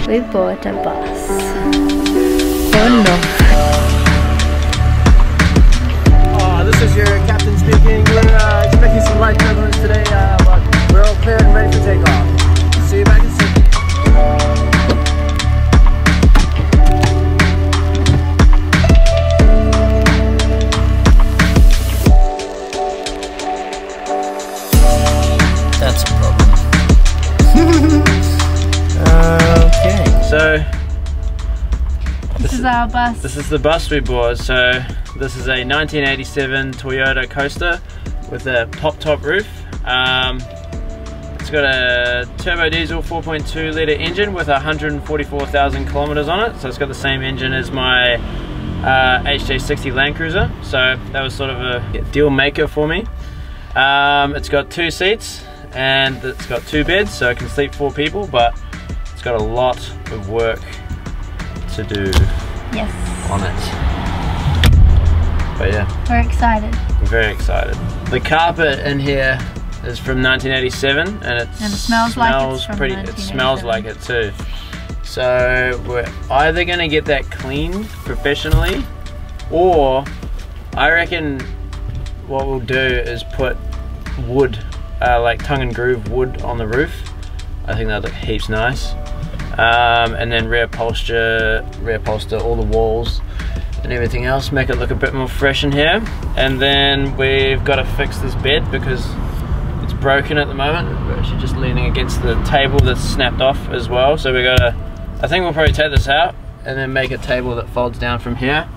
We bought a bus. Oh no. Oh, this is your captain speaking. We're expecting some light turbulence today, but we're all cleared and ready for takeoff. See you back in Sydney. That's a problem. Okay, so This is our bus. This is the bus we bought. So this is a 1987 Toyota Coaster with a top roof. It's got a turbo diesel 4.2 litre engine with 144,000 kilometers on it. So it's got the same engine as my HJ60 Land Cruiser. So that was sort of a deal maker for me. It's got 2 seats and it's got 2 beds, so it can sleep 4 people, but it's got a lot of work to do on it. But yeah, we're excited. We're very excited. The carpet in here is from 1987, and it smells like it too. So we're either gonna get that cleaned professionally, or I reckon what we'll do is put wood, like tongue and groove wood on the roof. I think that'd look heaps nice. And then reupholster all the walls and everything else, make it look a bit more fresh in here. And then we've got to fix this bed because it's broken at the moment. We're actually just leaning against the table that's snapped off as well. So we gotta, I think we'll probably take this out and then make a table that folds down from here.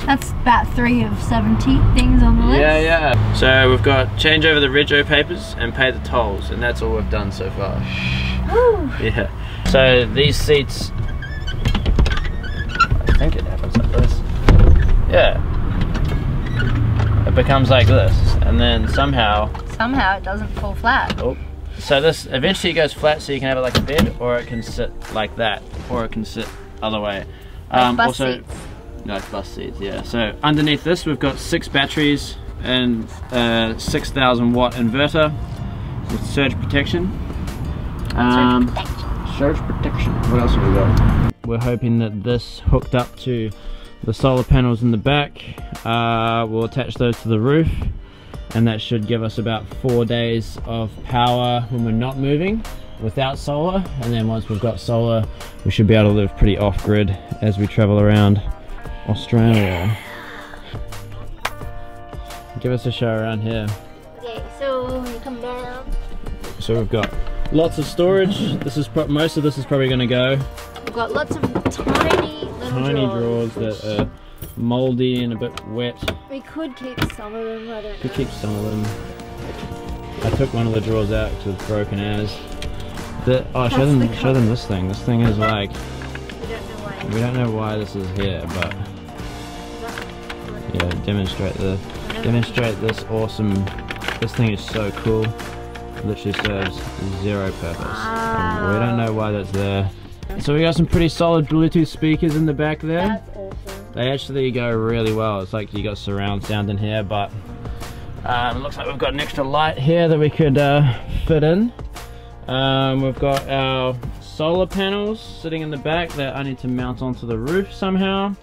That's about 3 of 70 things on the list. Yeah. So we've got change over the rego papers and pay the tolls, and that's all we've done so far. Woo. Yeah. So these seats, I think it happens like this. Yeah. It becomes like this, and then somehow it doesn't fall flat. Oh. So this eventually goes flat, so you can have it like a bed, or it can sit like that, or it can sit other way. Like bus seats. No, bus seats, yeah. So underneath this we've got 6 batteries and a 6,000 watt inverter with surge protection. Surge protection. What else have we got? We're hoping that this hooked up to the solar panels in the back. We'll attach those to the roof, and that should give us about 4 days of power when we're not moving without solar. And then once we've got solar, we should be able to live pretty off-grid as we travel around Australia. Give us a show around here. Okay, so you come down. So we've got lots of storage. This is most of this is probably going to go. We've got lots of tiny drawers that are mouldy and a bit wet. We could keep some of them. I don't know. Could keep some of them. I took one of the drawers out because it's broken as. Show them this thing. This thing is like, we don't know why this is here, but yeah, demonstrate this awesome. This thing is so cool. Literally serves 0 purpose. Wow. We don't know why that's there. So we got some pretty solid Bluetooth speakers in the back there. That's awesome. They actually go really well. It's like you got surround sound in here, but it looks like we've got an extra light here that we could fit in. We've got our solar panels sitting in the back that I need to mount onto the roof somehow.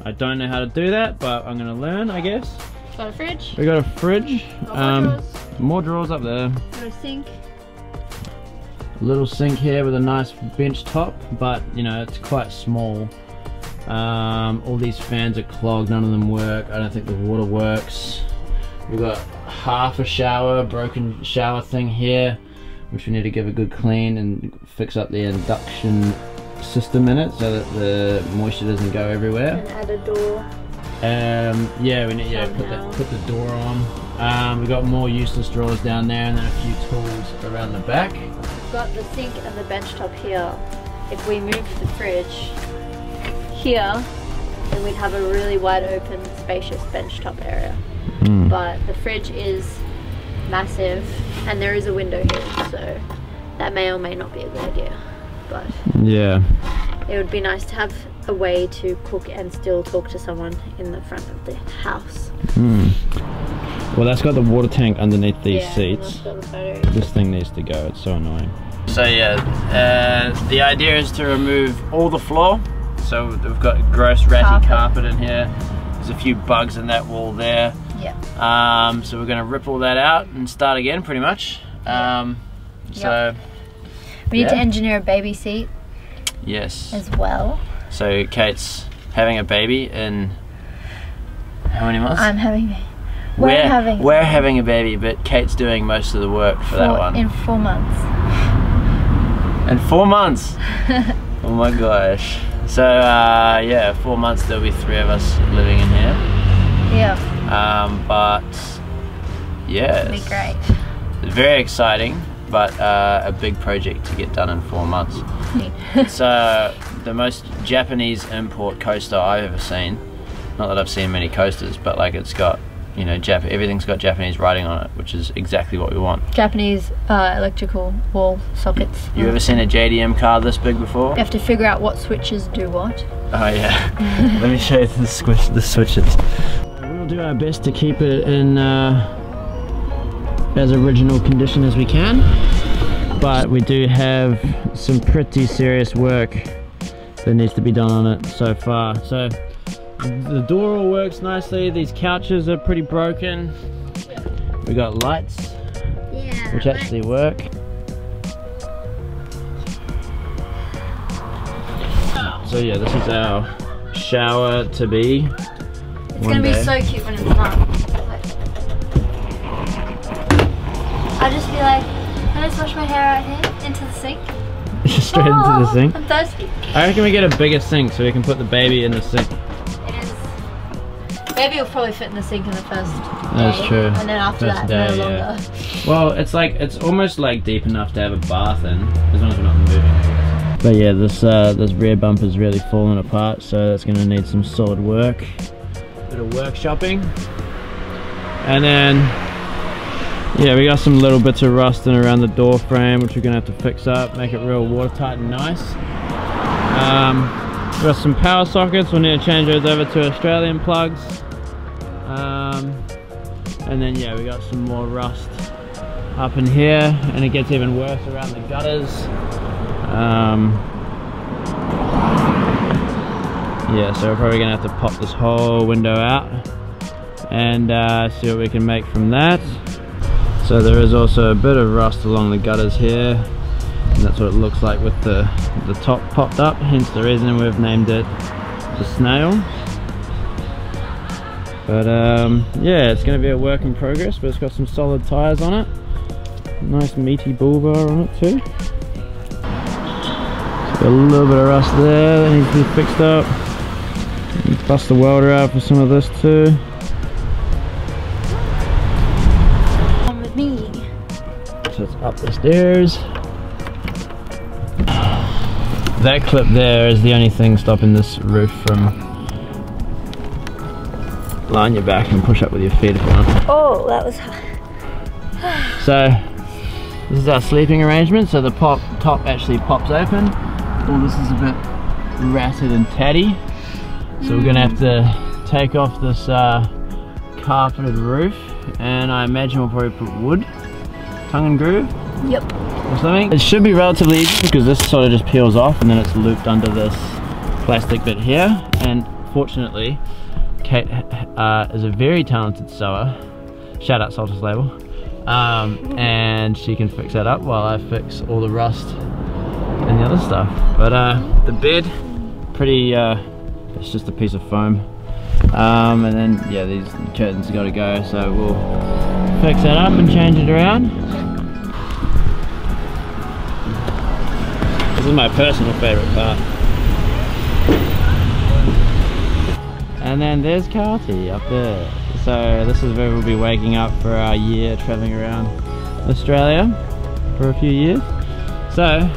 I don't know how to do that, but I'm gonna learn, I guess. Got a fridge. We got a fridge. More drawers up there. Got a sink. A little sink here with a nice bench top, but you know, it's quite small. All these fans are clogged, none of them work. I don't think the water works. We've got half a shower, broken shower thing here, which we need to give a good clean and fix up the induction system in it so that the moisture doesn't go everywhere. And add a door. Yeah, we need to put the door on. We've got more useless drawers down there, and then a few tools around the back. We've got the sink and the bench top here. If we moved the fridge here, then we'd have a really wide open, spacious bench top area. But the fridge is massive, and there is a window here, so that may or may not be a good idea. But yeah, it would be nice to have a way to cook and still talk to someone in the front of the house. Well, that's got the water tank underneath these seats. Got the this thing needs to go, it's so annoying. So yeah, the idea is to remove all the floor. So we've got gross ratty carpet in here. There's a few bugs in that wall there. Yeah. So we're gonna rip all that out and start again, pretty much. So we need to engineer a baby seat. Yes. As well. So Kate's having a baby in how many months? I'm having. We're having a baby, but Kate's doing most of the work for that one. In 4 months. In 4 months? Oh my gosh. So yeah, 4 months there'll be 3 of us living in here. Yeah. But yeah, it'll be great. Very exciting, but a big project to get done in 4 months. It's the most Japanese import coaster I've ever seen. Not that I've seen many coasters, but like it's got, you know, everything's got Japanese writing on it, which is exactly what we want. Japanese electrical wall sockets. You ever seen a JDM car this big before? You have to figure out what switches do what. Oh yeah. Let me show you the switches. We'll do our best to keep it in as original condition as we can, but we do have some pretty serious work that needs to be done on it so far. So the door all works nicely. These couches are pretty broken. We got lights, which actually work. So yeah, this is our shower to be. It's gonna be so cute when it's done. I'll just be like, can I just wash my hair out here into the sink? Straight into the sink? I'm thirsty. I reckon we get a bigger sink so we can put the baby in the sink. Baby will probably fit in the sink in the first day. That's true. And then after first that, day, no longer. Yeah. Well, it's almost like deep enough to have a bath in, as long as we're not moving. But yeah, this rear bumper is really falling apart, so that's going to need some solid work. Bit of workshopping. And then, yeah, we got some little bits of rusting around the door frame, which we're going to have to fix up, make it real watertight and nice. We've got some power sockets, we'll need to change those over to Australian plugs. And then yeah, we got some more rust up in here, and it gets even worse around the gutters. Yeah, so we're probably gonna have to pop this whole window out and see what we can make from that. So there is also a bit of rust along the gutters here, and that's what it looks like with the top popped up, hence the reason we've named it the Snail. But yeah, it's going to be a work in progress, but it's got some solid tyres on it. Nice meaty bull bar on it too. Got a little bit of rust there that needs to be fixed up. Bust the welder out for some of this too. Come with me. So it's up the stairs. That clip there is the only thing stopping this roof from lie on your back and push up with your feet if you want. Oh, that was hard. So this is our sleeping arrangement. So the top actually pops open. All this is a bit ratted and tatty. So we're gonna have to take off this carpeted roof, and I imagine we'll probably put wood, tongue and groove. Yep. Or something. It should be relatively easy because this sort of just peels off and then it's looped under this plastic bit here. And fortunately, Kate is a very talented sewer. Shout out Salter's Label. And she can fix that up while I fix all the rust and the other stuff. But the bed, pretty, it's just a piece of foam. And then, yeah, these curtains got to go, so we'll fix that up and change it around. This is my personal favourite part. And then there's Carty up there. So this is where we'll be waking up for our year travelling around Australia for a few years. So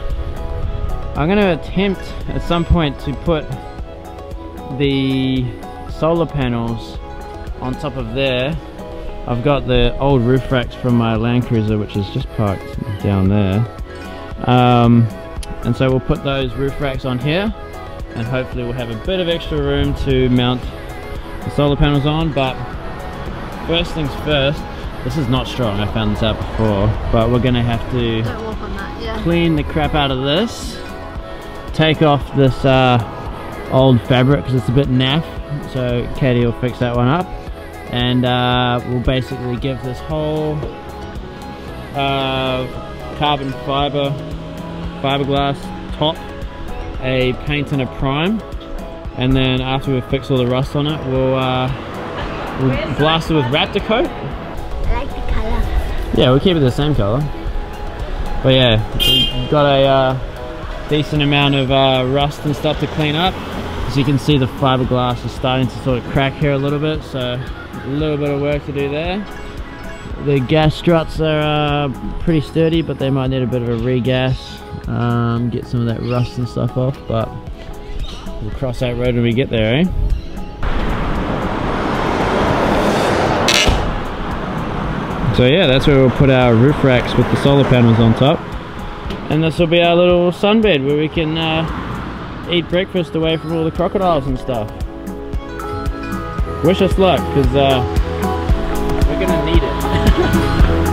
I'm going to attempt at some point to put the solar panels on top of there. I've got the old roof racks from my Land Cruiser, which is just parked down there. And so we'll put those roof racks on here, and hopefully we'll have a bit of extra room to mount the solar panels on. But first things first, this is not strong, I found this out before, but we're gonna have to... Don't walk on that. clean the crap out of this, take off this old fabric because it's a bit naff, so Katie will fix that one up, and we'll basically give this whole carbon fiberglass top a paint and a prime, and then after we fix all the rust on it, we'll blast it with Raptor coat. I like the colour. Yeah, we'll keep it the same colour. But yeah, we've got a decent amount of rust and stuff to clean up. As you can see, the fiberglass is starting to sort of crack here a little bit, so a little bit of work to do there. The gas struts are pretty sturdy, but they might need a bit of a regas, get some of that rust and stuff off, but we'll cross that road when we get there, eh? So yeah, that's where we'll put our roof racks with the solar panels on top. And this will be our little sunbed where we can eat breakfast away from all the crocodiles and stuff. Wish us luck, because we're gonna need it.